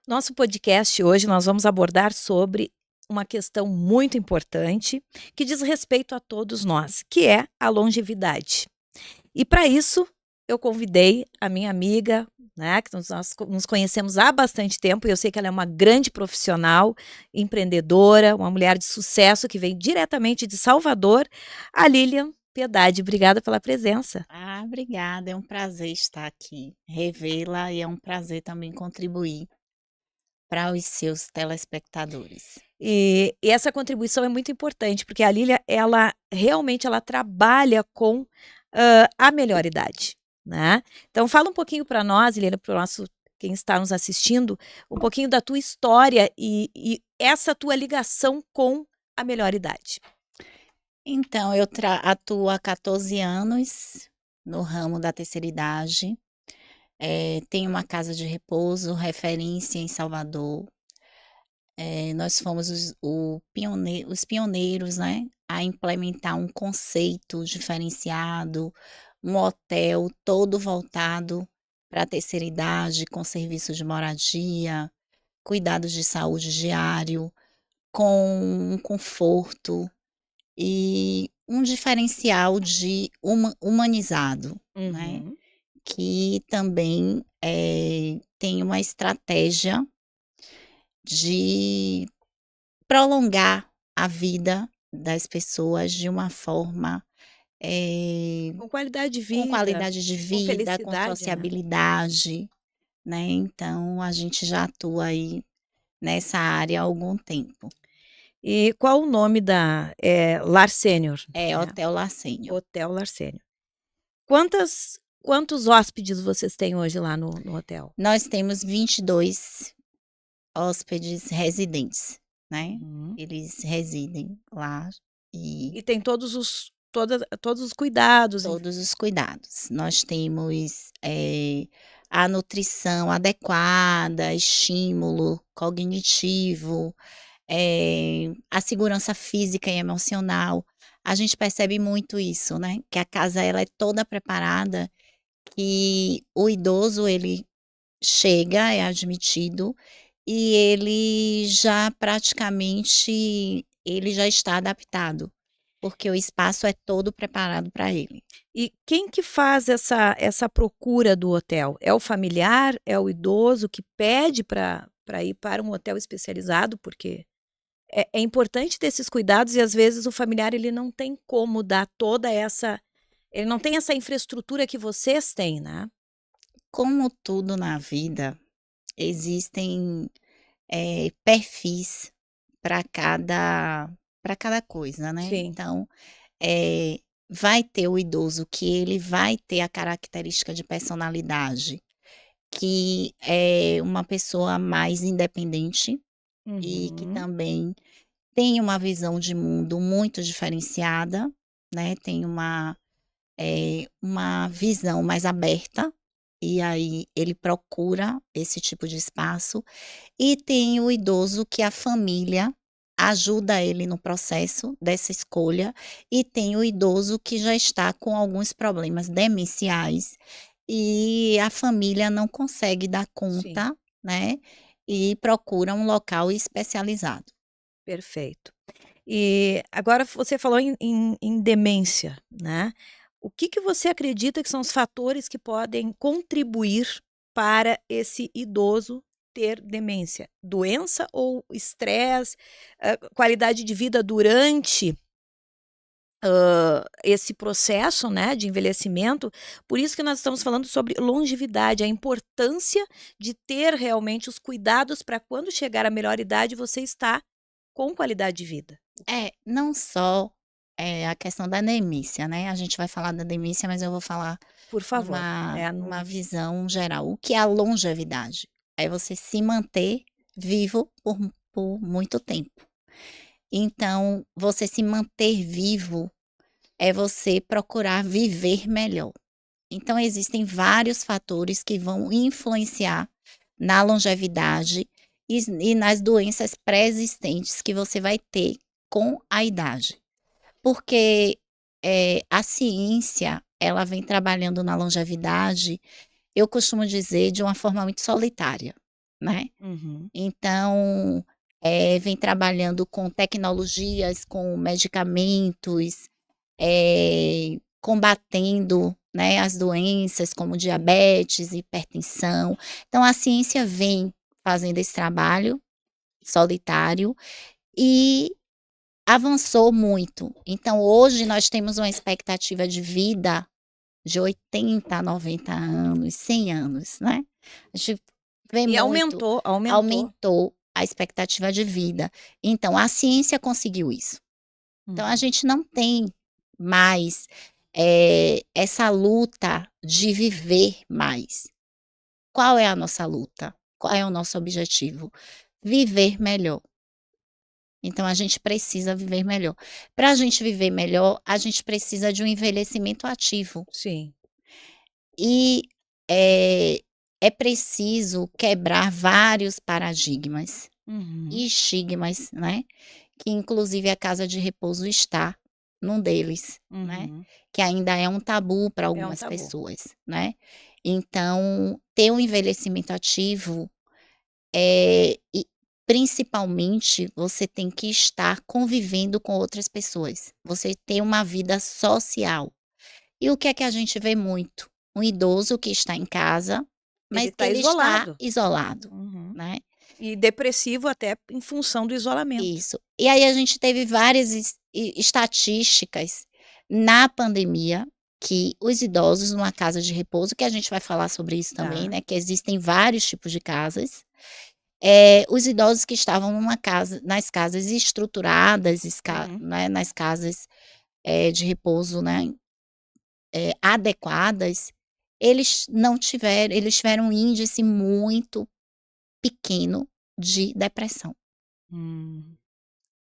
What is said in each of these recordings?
Nosso podcast hoje nós vamos abordar sobre uma questão muito importante que diz respeito a todos nós, que é a longevidade. E para isso eu convidei a minha amiga, né, que nós nos conhecemos há bastante tempo e eu sei que ela é uma grande profissional, empreendedora, uma mulher de sucesso que vem diretamente de Salvador, a Lilian Piedade. Obrigada pela presença. Obrigada, é um prazer estar aqui, revê-la e é um prazer também contribuir para os seus telespectadores. E essa contribuição é muito importante, porque a Lilia, ela realmente ela trabalha com, a melhor idade, né. Então fala um pouquinho para nós, Lilia, para o nosso quem está nos assistindo, um pouquinho da tua história e essa tua ligação com a melhor idade. Então, eu atuo há 14 anos no ramo da terceira idade, tenho uma casa de repouso, referência em Salvador. Nós fomos os pioneiros, né, a implementar um conceito diferenciado, um hotel todo voltado para a terceira idade, com serviço de moradia, cuidados de saúde diário, com um conforto e um diferencial de humanizado, né, Uhum. que também, tem uma estratégia de prolongar a vida das pessoas de uma forma, eh, Com qualidade de com vida, qualidade de com vida, com felicidade, né. sociabilidade, né, então a gente já atua aí nessa área há algum tempo. E qual o nome da Lar Sênior, É né, Hotel Lar Sênior. Hotel Lar Sênior. Quantos hóspedes vocês têm hoje lá no hotel? Nós temos 22 hóspedes residentes, né, Uhum. eles residem lá e E tem todos os cuidados, todos os cuidados. Nós temos, a nutrição adequada, estímulo cognitivo, a segurança física e emocional. A gente percebe muito isso, né, que a casa ela é toda preparada, que o idoso ele chega, é admitido, e ele já praticamente ele já está adaptado, porque o espaço é todo preparado para ele. e quem que faz essa procura do hotel? É o familiar, é o idoso que pede para ir para um hotel especializado? Porque é importante ter esses cuidados e às vezes o familiar ele não tem como dar toda essa ele não tem essa infraestrutura que vocês têm, né. Como tudo na vida, existem, perfis para cada coisa, né. Sim. Então, eh, vai ter o idoso que ele vai ter a característica de personalidade, que é uma pessoa mais independente e que Uhum. também tem uma visão de mundo muito diferenciada, né, tem uma visão mais aberta, e aí ele procura esse tipo de espaço. E tem o idoso que a família ajuda ele no processo dessa escolha, e tem o idoso que já está com alguns problemas demenciais, e a família não consegue dar Sim, conta, né, e procura um local especializado. perfeito. E agora você falou em demência, né. O que que você acredita que são os fatores que podem contribuir para esse idoso ter demência? Doença ou estresse, qualidade de vida durante, esse processo, né, de envelhecimento? Por isso que nós estamos falando sobre longevidade, a importância de ter realmente os cuidados para quando chegar à melhor idade você estar com qualidade de vida. Não só, a questão da demência, né, a gente vai falar da demência, mas eu vou falar Por favor. numa É, no numa visão geral. O que é a longevidade? É você se manter vivo por muito tempo. Então, você se manter vivo é você procurar viver melhor. Então, existem vários fatores que vão influenciar na longevidade e nas doenças pré-existentes que você vai ter com a idade. Porque, a ciência, ela vem trabalhando na longevidade, eu costumo dizer, de uma forma muito solitária. né? Uhum. Então, vem trabalhando com tecnologias, com medicamentos, combatendo, né, as doenças como diabetes, hipertensão. Então a ciência vem fazendo esse trabalho solitário e avançou muito. Então hoje nós temos uma expectativa de vida de 80 a 90 anos, 100 anos, né. A gente vê E muito, aumentou. aumentou a expectativa de vida. Então a ciência conseguiu isso. Então a Uhum. gente não tem mais, essa luta de viver mais. Qual é a nossa luta? Qual é o nosso objetivo? Viver melhor. Então a gente precisa viver melhor. Para a gente viver melhor, a gente precisa de um envelhecimento ativo. Sim. E, é preciso quebrar vários paradigmas Uhum. e estigmas, né, que inclusive a casa de repouso está num deles, né, Uhum. que ainda é um tabu para É um algumas tabu. pessoas, né. Então, ter um envelhecimento ativo, e principalmente você tem que estar convivendo com outras pessoas, você ter uma vida social. E o que é que a gente vê muito? Um idoso que está em casa, Ele mas que está ele está isolado. isolado, Uhum. né. E depressivo até em função do isolamento. Isso. E aí a gente teve várias estatísticas na pandemia, que os idosos numa casa de repouso, que a gente vai falar sobre isso também, Tá. né, que existem vários tipos de casas. Os idosos que estavam nas casas estruturadas, Uhum. né, nas casas, de repouso, né, adequadas, eles tiveram um índice muito pequeno de depressão. Hum.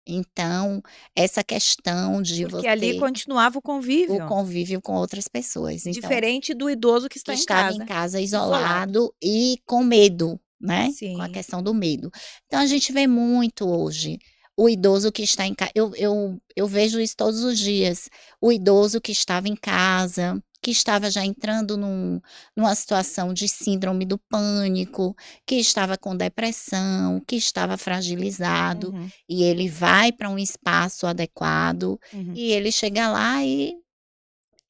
Então, essa questão de Porque ali você continuava o o convívio, convívio com outras pessoas, então, diferente do idoso que que está em estava em casa, casa isolado. isolado e com medo, né, com a Sim. questão do medo. Então a gente vê muito hoje o idoso que está em casa. Eu vejo isso todos os dias, o idoso que estava em casa, que estava já entrando numa situação de síndrome do pânico, que estava com depressão, que estava fragilizado, Uhum. e ele vai para um espaço adequado, Uhum. e ele chega lá e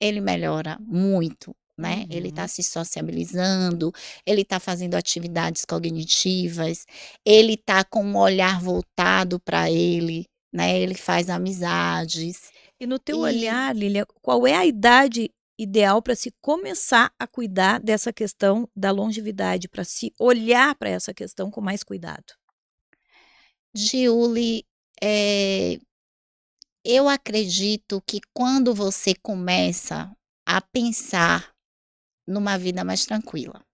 ele melhora muito, né, ele está Uhum. se sociabilizando, ele está fazendo atividades cognitivas, ele está com um olhar voltado para ele, né, ele faz amizades, E no teu e olhar, Lília, qual é a idade ideal para se começar a cuidar dessa questão da longevidade, para se olhar para essa questão com mais cuidado? Giuli, eh, eu acredito que quando você começa a pensar numa vida mais tranquila,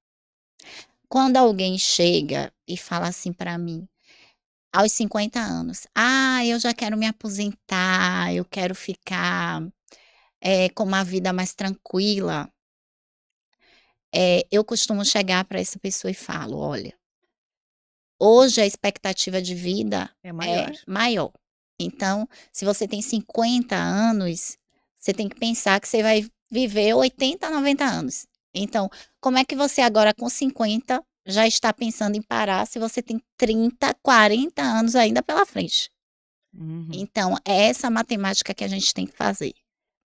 quando alguém chega e fala assim para mim aos 50 anos: "Ah, eu já quero me aposentar, eu quero ficar, com uma vida mais tranquila", eu costumo chegar para essa pessoa e falo: "Olha, hoje a expectativa de vida É maior. é maior, então se você tem 50 anos, você tem que pensar que você vai viver 80, 90 anos. Então, como é que você agora com 50 já está pensando em parar se você tem 30, 40 anos ainda pela frente?". Uhum. Então, é essa matemática que a gente tem que fazer,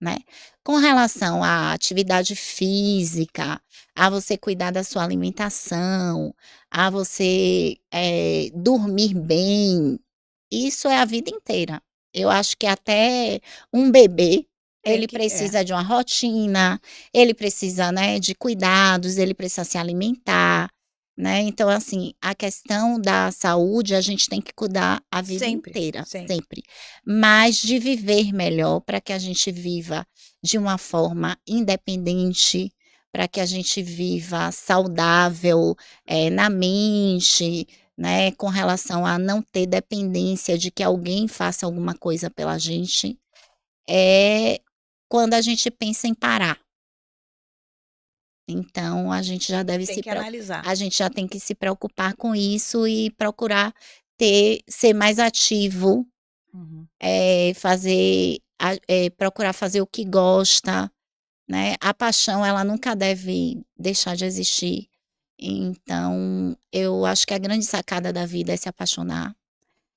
né. Com relação à atividade física, a você cuidar da sua alimentação, a você, dormir bem, isso é a vida inteira. Eu acho que até um bebê, Tem ele que é. precisa de uma rotina, ele precisa, né, de cuidados, ele precisa se alimentar, né. Então, assim, a questão da saúde a gente tem que cuidar a vida Sempre, inteira, sempre. sempre. Mas de viver melhor, para que a gente viva de uma forma independente, para que a gente viva saudável, na mente, né, com relação a não ter dependência de que alguém faça alguma coisa pela gente, é quando a gente pensa em parar. Então a gente já deve Tem se que preo analisar. a gente já tem que se preocupar com isso e procurar ser mais ativo, Uhum. procurar fazer o que gosta, né. A paixão ela nunca deve deixar de existir, Então, eu acho que a grande sacada da vida é se apaixonar,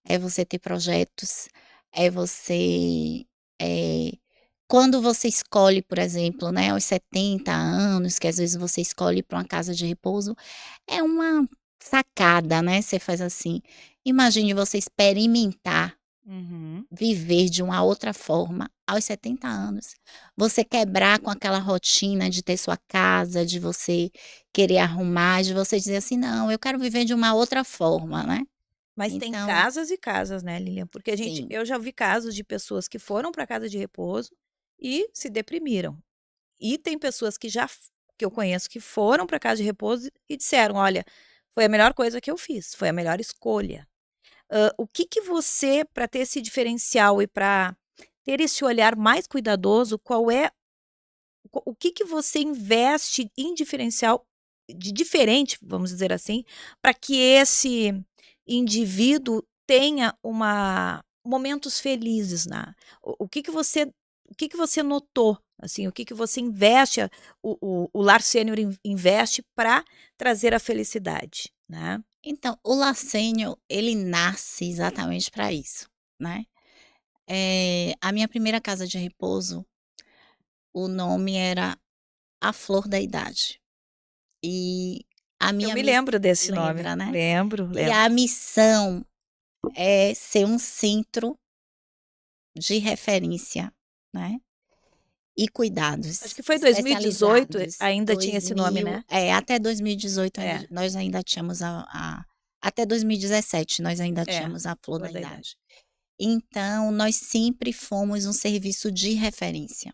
é você ter projetos, é você, eh, quando você escolhe, por exemplo, né, aos 70 anos, que às vezes você escolhe para uma casa de repouso, é uma sacada, né, você faz assim, imagine você experimentar Uhum. viver de uma outra forma aos 70 anos. Você quebrar com aquela rotina de ter sua casa, de você querer arrumar, de você dizer assim: "Não, eu quero viver de uma outra forma", né. Mas tem Então casas e casas, né, Lilian? Porque sim, eu já vi casos de pessoas que foram para casa de repouso e se deprimiram. E tem pessoas que que eu conheço que foram para casa de repouso e disseram: "Olha, foi a melhor coisa que eu fiz, foi a melhor escolha". O que que você, para ter esse diferencial e para ter esse olhar mais cuidadoso, qual é o que que você investe em diferencial de diferente, vamos dizer assim, para que esse indivíduo tenha uma momentos felizes na o que que você notou, assim, o que que você investe, o Lar Sênior investe para trazer a felicidade, né? então o Larsênio, ele nasce exatamente para isso, né. A minha primeira casa de repouso, o nome era A Flor da Idade, e a Eu minha me miss lembro desse nome. lembra, né. Lembro, E lembro. a missão é ser um centro de referência, né, e Acho cuidados que foi 2018, especializados. ainda tinha esse nome, né? Até 2018 É, nós ainda tínhamos até 2017 nós ainda é, tínhamos a Flor flor da da idade. Idade. Então, nós sempre fomos um serviço de referência.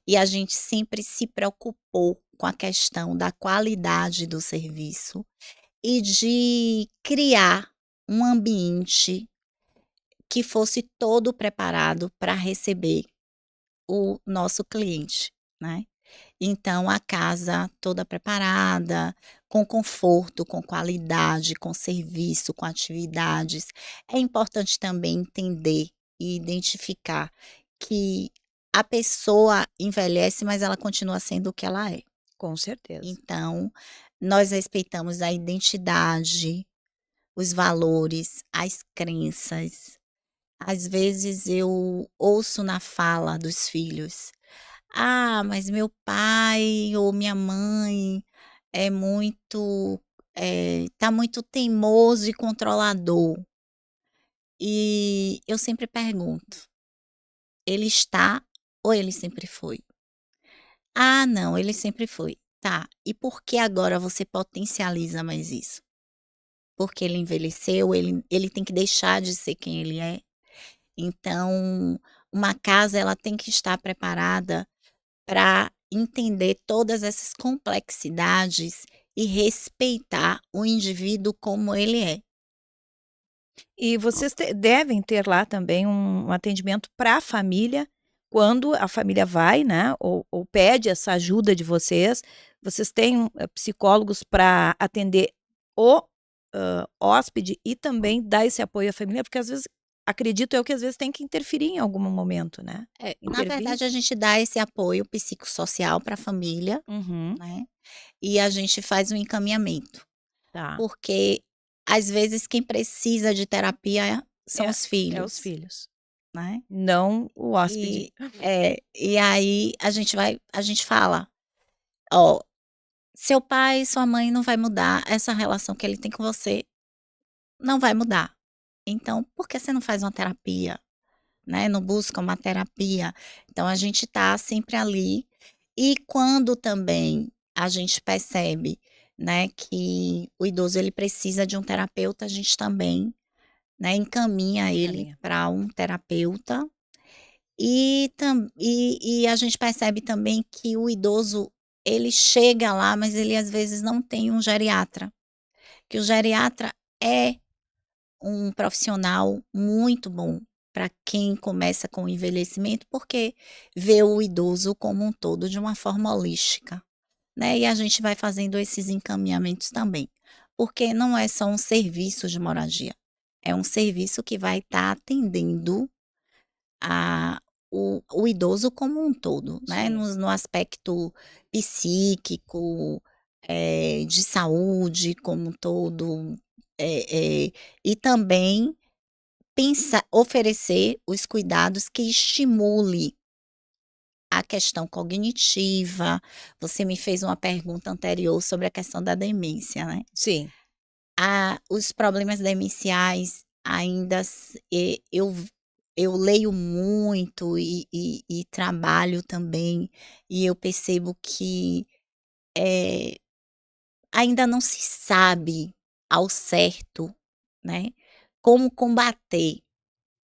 E a gente sempre se preocupou com a questão da qualidade do serviço e de criar um ambiente que fosse todo preparado para receber o nosso cliente, né. Então a casa toda preparada, com conforto, com qualidade, com serviço, com atividades. É importante também entender e identificar que a pessoa envelhece, mas ela continua sendo o que ela é. Com certeza. Então, nós respeitamos a identidade, os valores, as crenças. Às vezes eu ouço na fala dos filhos: "Ah, mas meu pai ou minha mãe é muito, tá muito teimoso e controlador". E eu sempre pergunto: "Ele está ou ele sempre foi?". "Ah, não, ele sempre foi". Tá, e por que agora você potencializa mais isso? Porque ele envelheceu, ele tem que deixar de ser quem ele é? Então, uma casa ela tem que estar preparada para entender todas essas complexidades e respeitar o indivíduo como ele é. E vocês devem ter lá também um atendimento para a família, quando a família vai, né, ou pede essa ajuda de vocês. Vocês têm psicólogos para atender o hóspede e também dar esse apoio à família, porque às vezes, acredito eu que às vezes tem que interferir em algum momento, né? Na Intervir. verdade, a gente dá esse apoio psicossocial para a família, Uhum. né, e a gente faz um encaminhamento, Tá. porque às vezes quem precisa de terapia são É, os é os filhos, filhos, né. não o hóspede. E aí a gente fala: "Ó, seu pai e sua mãe não vai mudar, essa relação que ele tem com você não vai mudar. Então, por que você não faz uma terapia, né, não busca uma terapia?". Então a gente tá sempre ali, e quando também a gente percebe, né, que o idoso ele precisa de um terapeuta, a gente também, né, encaminha ele Encaminha. para um terapeuta. E a gente percebe também que o idoso, ele chega lá, mas ele às vezes não tem um geriatra, que o geriatra é um profissional muito bom para quem começa com o envelhecimento, porque vê o idoso como um todo de uma forma holística, né, e a gente vai fazendo esses encaminhamentos também, porque não é só um serviço de moradia, é um serviço que vai estar atendendo a o idoso como um todo, né, Sim. no aspecto psíquico, de saúde como um todo, e também oferecer os cuidados que estimule a questão cognitiva. Você me fez uma pergunta anterior sobre a questão da demência, né. Sim. Os problemas demenciais ainda eu leio muito e trabalho também, e eu percebo que, eh, ainda não se sabe ao certo, né, como combater,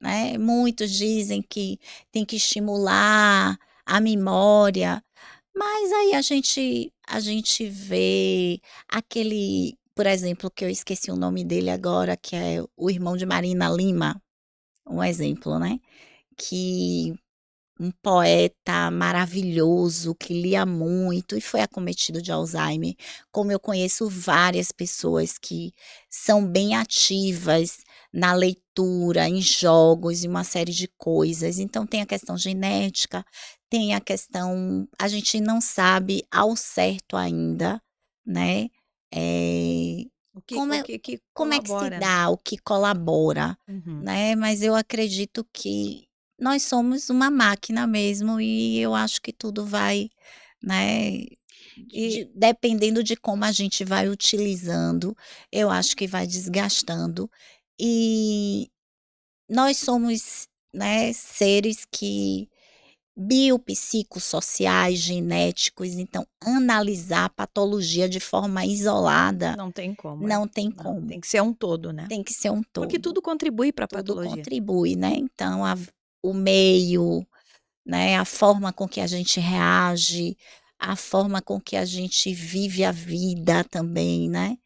né. Muitos dizem que tem que estimular a memória, mas aí a gente vê aquele, por exemplo, que eu esqueci o nome dele agora, que é o irmão de Marina Lima, um exemplo, né, que um poeta maravilhoso que lia muito e foi acometido de Alzheimer, como eu conheço várias pessoas que são bem ativas na leitura, em jogos e uma série de coisas. Então tem a questão genética, tem a questão, a gente não sabe ao certo ainda, né, eh, O que como o é que como é que se colabora, né. dá, o que colabora, Uhum. né, mas eu acredito que nós somos uma máquina mesmo e eu acho que tudo vai, né, E dependendo de como a gente vai utilizando, eu acho que vai desgastando. E nós somos, né, seres que biopsicossociais, genéticos, então analisar a patologia de forma isolada não tem como, é. não tem Não, como, tem que ser um todo, né. tem que ser um Porque todo, tudo contribui para a tudo patologia. contribui, né, então o meio, né, a forma com que a gente reage, a forma com que a gente vive a vida também, né.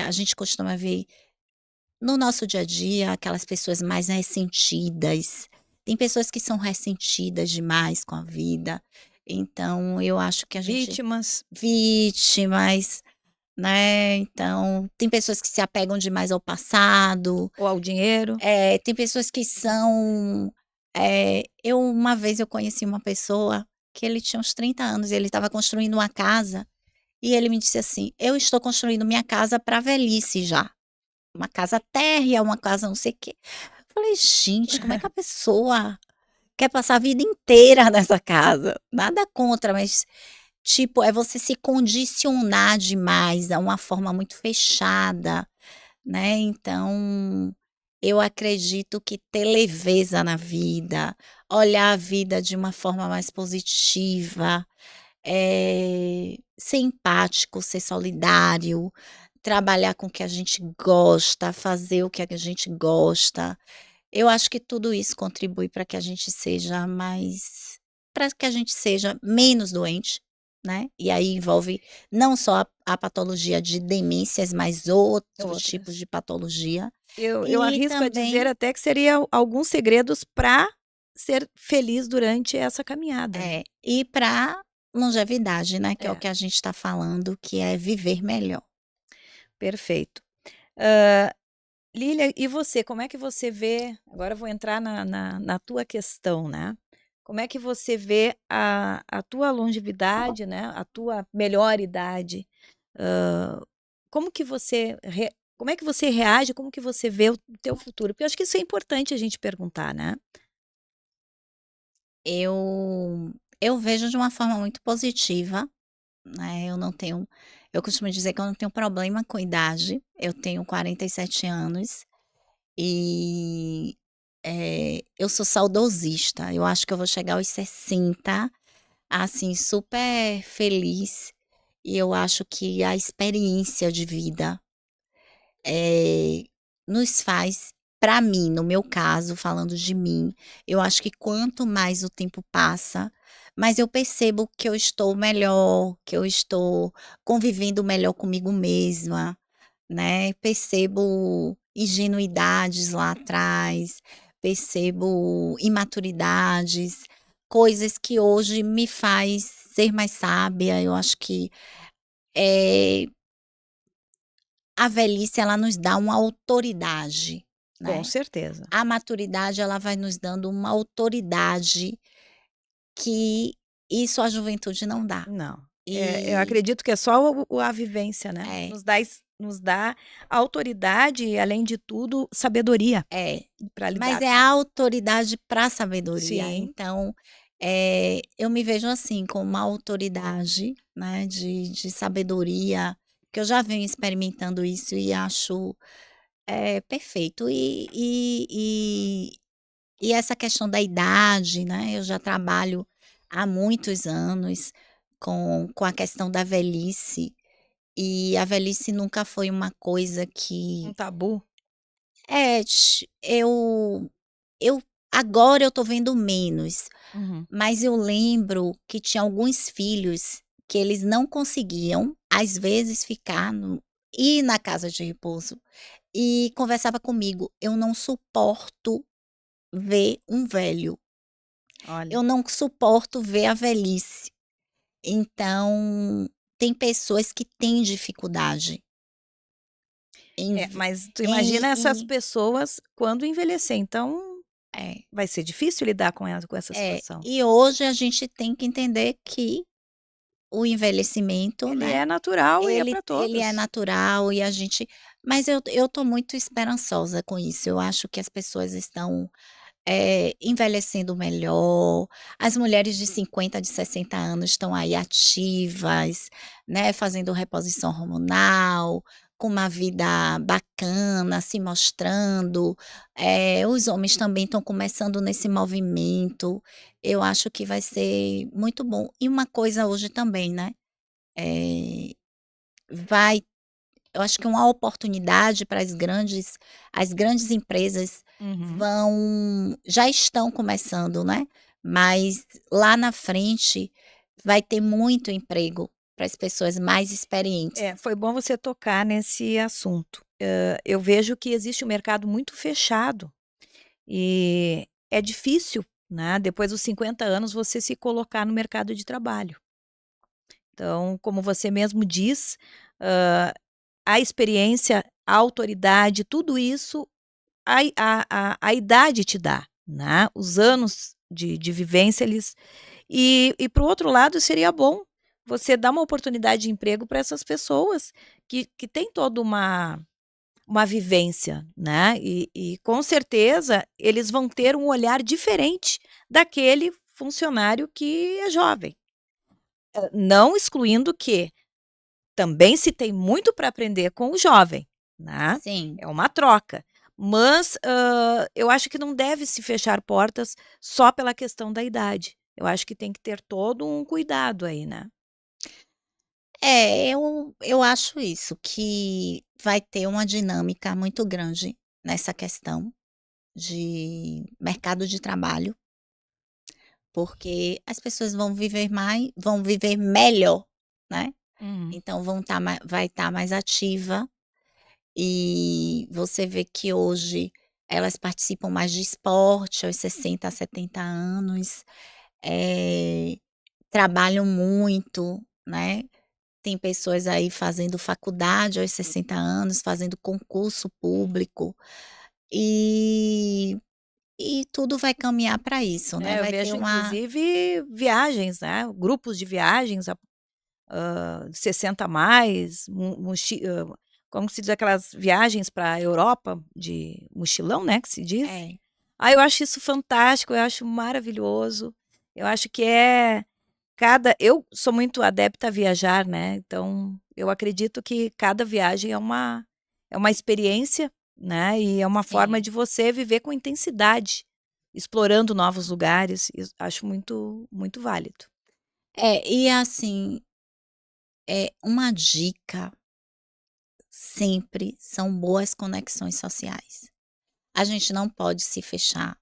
A gente costuma ver no nosso dia a dia aquelas pessoas mais ressentidas, tem pessoas que são ressentidas demais com a vida, então eu acho que a gente Vítimas vítimas, né, então tem pessoas que se apegam demais ao passado. ou ao dinheiro. Tem pessoas que são, uma vez eu conheci uma pessoa que ele tinha uns 30 anos e ele estava construindo uma casa, e ele me disse assim: "Eu estou construindo minha casa para velhice já, uma casa térrea, uma casa não sei o quê". Falei: "Gente, como é que a pessoa quer passar a vida inteira nessa casa?". Nada contra, mas, tipo, é você se condicionar demais a uma forma muito fechada, né, então, eu acredito que ter leveza na vida, olhar a vida de uma forma mais positiva, ser empático, ser solidário, trabalhar com o que a gente gosta, fazer o que a gente gosta. Eu acho que tudo isso contribui para que a gente seja mais, para que a gente seja menos doente, né, e aí envolve não só a patologia de demências, mas outros tipos Outras. de patologia. Eu E arrisco a dizer também até que seria alguns segredos para ser feliz durante essa caminhada, né. e para longevidade, né, que é o É, que a gente está falando, que é viver melhor. perfeito. Lília, e você, como é que você vê, agora eu vou entrar na tua questão, né, como é que você vê a tua longevidade, né, a tua melhor idade, hã, como que você como é que você reage, como que você vê o teu futuro? Porque eu acho que isso é importante a gente perguntar, né. Eu vejo de uma forma muito positiva, né, eu costumo dizer que eu não tenho problema com idade, eu tenho 47 anos e, eu sou saudosista, eu acho que eu vou chegar aos 60, assim, super feliz, e eu acho que a experiência de vida, eh, nos faz, para mim, no meu caso, falando de mim, eu acho que quanto mais o tempo passa, mais eu percebo que eu estou melhor, que eu estou convivendo melhor comigo mesma, né, percebo ingenuidades lá atrás, percebo imaturidades, coisas que hoje me faz ser mais sábia. Eu acho que, eh, a velhice ela nos dá uma autoridade, Com né. certeza. A maturidade ela vai nos dando uma autoridade que isso a juventude não dá. Não. Eu E acredito que é só a vivência, né? é, Nos dá autoridade e, além de tudo, sabedoria é. para Mas lidar é com. a autoridade para a sabedoria. Sim, Então, eu me vejo assim, como uma autoridade, né, de sabedoria, que eu já venho experimentando isso e acho, perfeito. E essa questão da idade, né, eu já trabalho há muitos anos com a questão da velhice, e a velhice nunca foi uma coisa um que tabu. eu agora eu tô vendo menos, Uhum. mas eu lembro que tinha alguns filhos que eles não conseguiam, às vezes, ir na casa de repouso e conversava comigo: "Eu não suporto ver um velho, Olha. eu não suporto ver a velhice". Então, tem pessoas que têm dificuldade em v Mas tu em imagina essas em pessoas quando envelhecer, então é, vai ser difícil lidar com essa situação. e hoje a gente tem que entender que o envelhecimento, Ele né, é natural e é ele para ele é todos. natural e a gente mas eu tô muito esperançosa com isso, eu acho que as pessoas estão, envelhecendo melhor, as mulheres de 50, de 60 anos estão aí ativas, né, fazendo reposição hormonal, com uma vida bacana, se mostrando, os homens também estão começando nesse movimento, eu acho que vai ser muito bom. E uma coisa hoje também, né, eh, vai eu acho que uma oportunidade para as grandes empresas Uhum. já estão começando, né, mas lá na frente vai ter muito emprego para as pessoas mais experientes. Foi bom você tocar nesse assunto. Eu vejo que existe um mercado muito fechado e é difícil, né, depois dos 50 anos, você se colocar no mercado de trabalho. Então, como você mesmo diz, hã, a experiência, a autoridade, tudo isso a idade te dá, né, os anos de vivência eles e por outro lado seria bom você dar uma oportunidade de emprego para essas pessoas que têm toda uma vivência, né, e com certeza eles vão ter um olhar diferente daquele funcionário que é jovem. Não excluindo que também se tem muito para aprender com o jovem, né, Sim. é uma troca. Mas, eu acho que não deve se fechar portas só pela questão da idade. Eu acho que tem que ter todo um cuidado aí, né. Eu acho isso, que vai ter uma dinâmica muito grande nessa questão de mercado de trabalho, porque as pessoas vão viver melhor, né, Uhum. então vai estar mais ativa, e você vê que hoje elas participam mais de esporte aos 60, 70 anos, eh, trabalham muito, né. Tem pessoas aí fazendo faculdade aos 60 anos, fazendo concurso público, e tudo vai caminhar para isso, né, Eu vai ter vejo uma inclusive viagens, né, grupos de viagens, 60 a mais, como se diz aquelas viagens pra Europa de mochilão, né, que se diz. é, Eu acho isso fantástico, eu acho maravilhoso, eu acho que eu sou muito adepta a viajar, né, então eu acredito que cada viagem é uma experiência, né, e é uma forma sim. de você viver com intensidade, explorando novos lugares, acho muito muito válido. E assim, uma dica sempre são boas conexões sociais. A gente não pode se fechar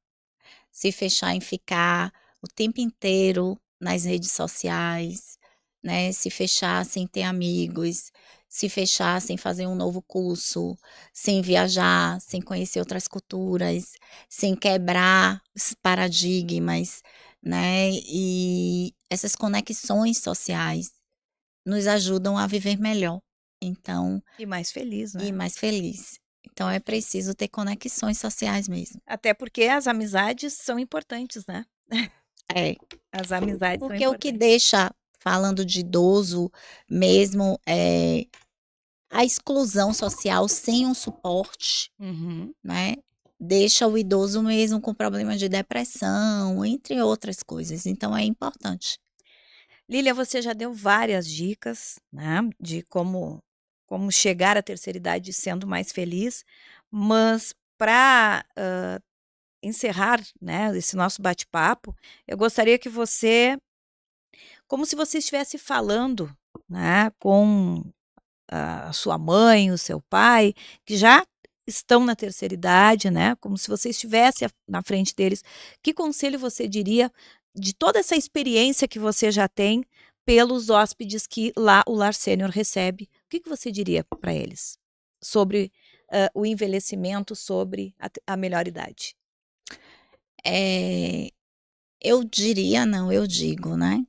em ficar o tempo inteiro nas redes sociais, né, se fechar sem ter amigos, se fechar sem fazer um novo curso, sem viajar, sem conhecer outras culturas, sem quebrar os paradigmas, né, e essas conexões sociais nos ajudam a viver melhor, então E mais feliz, e né. mais feliz. Então é preciso ter conexões sociais mesmo. Até porque as amizades são importantes, né. É. As amizades são Porque o que importantes. deixa falando de idoso mesmo, a exclusão social sem um suporte, Uhum. né, deixa o idoso mesmo com problema de depressão, entre outras coisas, então é importante. Lília, você já deu várias dicas, né, de como chegar à terceira idade sendo mais feliz, mas para encerrar, né, esse nosso bate-papo, eu gostaria que você, como se você estivesse falando, né, com a sua mãe, o seu pai, que já estão na terceira idade, né, como se você estivesse na frente deles, que conselho você diria de toda essa experiência que você já tem pelos hóspedes que lá o lar sênior recebe? O que você diria para eles sobre o envelhecimento, sobre a melhor idade? Eh, eu diria não, eu digo, né,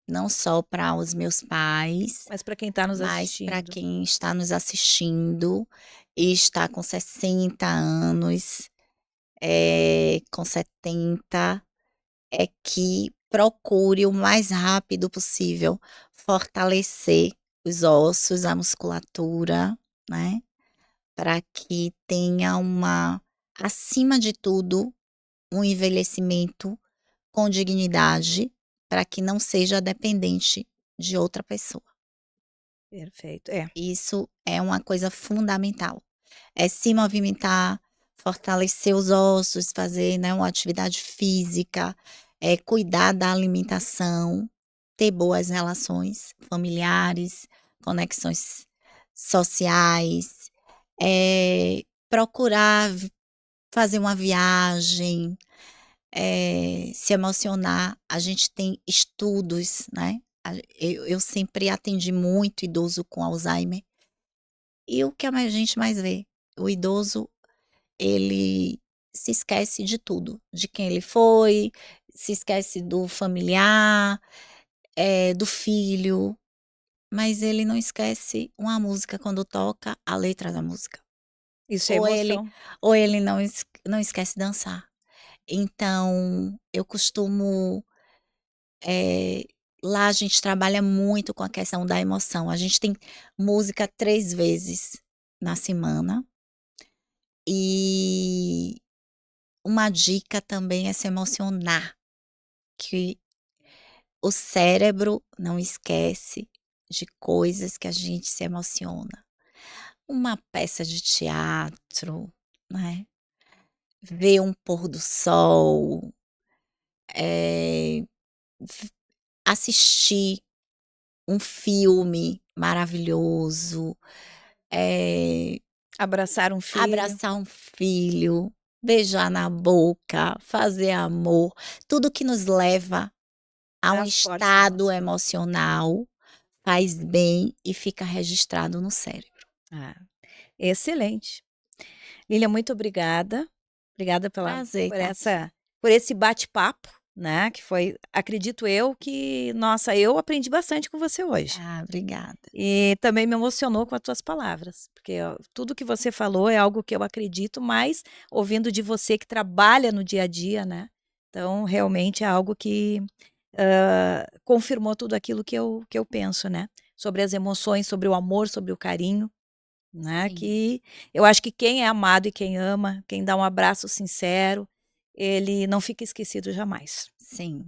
não só para os meus pais, Mas para quem está nos mas para assistindo. quem está nos assistindo e está com 60 anos, com 70, é que procure o mais rápido possível fortalecer os ossos, a musculatura, né, para que tenha acima de tudo, um envelhecimento com dignidade, para que não seja dependente de outra pessoa. Perfeito, é. Isso é uma coisa fundamental. É se movimentar, fortalecer os ossos, fazer, né, uma atividade física, cuidar da alimentação, ter boas relações familiares, conexões sociais, procurar fazer uma viagem, se emocionar. A gente tem estudos, né, eu sempre atendi muito idoso com Alzheimer, e o que a gente mais vê? O idoso, ele se esquece de tudo, de quem ele foi, se esquece do familiar, do filho, mas ele não esquece uma música quando toca a letra da música. Isso é Ou ele emoção. ou ele não esquece dançar. Então, eu costumo, eh, lá a gente trabalha muito com a questão da emoção. A gente tem música 3 vezes na semana, e uma dica também é se emocionar, que o cérebro não esquece de coisas que a gente se emociona. Uma peça de teatro, né, ver um pôr do sol, eh, v assistir um filme maravilhoso, eh, Abraçar um filho. abraçar um filho, beijar na boca, fazer amor, tudo que nos leva a um Traz fortes estado emoções. emocional, faz bem e fica registrado no cérebro. Ah, excelente. Lília, muito obrigada. Obrigada Prazer, por tá aqui. por esse bate-papo, né, que foi, acredito eu, que nossa, eu aprendi bastante com você hoje. Ah, obrigada. E também me emocionou com as tuas palavras, porque tudo que você falou é algo que eu acredito, mas ouvindo de você que trabalha no dia a dia, né, então realmente é algo que, confirmou tudo aquilo que eu penso, né, sobre as emoções, sobre o amor, sobre o carinho. Né, Sim, que eu acho que quem é amado e quem ama, quem dá um abraço sincero, ele não fica esquecido jamais. sim.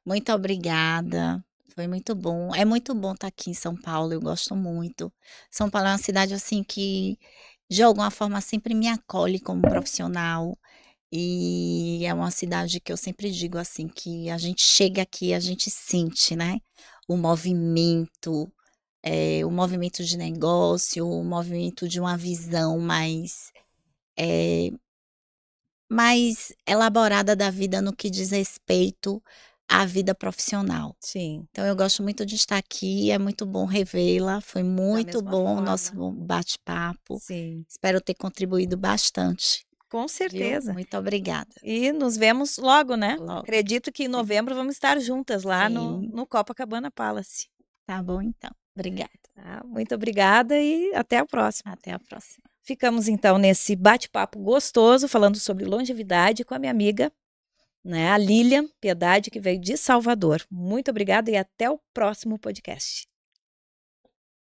Muito obrigada, foi muito bom. É muito bom estar aqui em São Paulo, eu gosto muito. São Paulo é uma cidade, assim, que de alguma forma sempre me acolhe como profissional, e é uma cidade que eu sempre digo, assim, que a gente chega aqui, a gente sente, né, o movimento, o movimento de negócio, o movimento de uma visão eh, mais elaborada da vida no que diz respeito à vida profissional. Sim, Então eu gosto muito de estar aqui, é muito bom revê-la, foi da muito mesma bom o nosso forma. bate-papo. Sim, Espero ter contribuído bastante, com viu. certeza. Muito obrigada. E nos vemos logo, né. Logo. Acredito que em Sim, novembro vamos estar juntas lá sim. no Copacabana Palace. Tá bom então. Obrigada. Tá, muito obrigada e até a próxima. Até a próxima. Ficamos então nesse bate-papo gostoso, falando sobre longevidade com a minha amiga né? A Lilian Piedade, que veio de Salvador. Muito obrigada e até o próximo podcast.